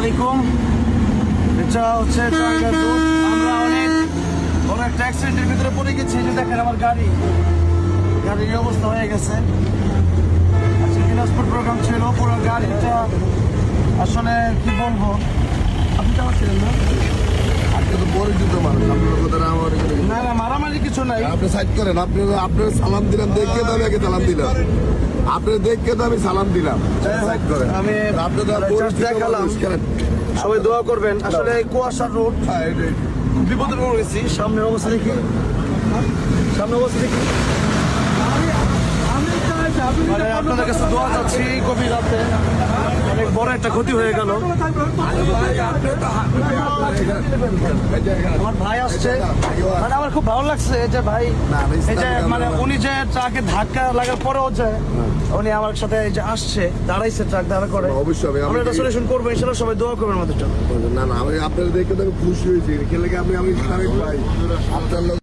আলাইকুম। এটা হচ্ছে টাঙ্গাইল রোড। আমরা অনেক বড় একটা অ্যাক্সিডেন্টের ভিতরে পড়ে গেছি। যে দেখেন আমার গাড়ির এই অবস্থা হয়ে গেছে। আজকে দিনাজপুর প্রোগ্রাম ছিল, পুরো গাড়িটা আসলে কি বলবো, আপনি তো আমার ছিলেন না? আপনি তো পরিচিত মানুষ, আপনার কথা না না, মারামারি কিছু নাই। আপনি সাইড করেন। আপনার সালাম দিলাম, দেখে তো আমি আগে সালাম দিলাম। আপনার দেখে তো আমি সালাম দিলাম। সাইড করেন। আমি আপনি তো just দেখালাম। সবাই দোয়া করবেন। আসলে এই কুয়াশার রোড, খুব বিপদের পড়ে গেছি। সামনে অবস্থা দেখি, মানে আপনাদের কাছে দোয়া চাচ্ছি। গভীর রাতে অনেক বড় একটা ক্ষতি হয়ে গেল। আমার ভাই আসছে, মানে আমার খুব ভালো লাগছে যে ভাই, এই যে মানে উনি যে ট্রাকে ধাক্কা লাগার পরেও যে উনি আমার সাথে এই যে আসছে, দাঁড়াইছে, ট্রাক দাঁড়া করে। অবশ্যই আমরা এটা সলিউশন করবো ইনশাল্লাহ। সবাই দোয়া করবেন আমাদের জন্য। না না, আমি আপনার দেখে তো আমি খুশি হয়েছি। খেলে আমি ভাই আপনার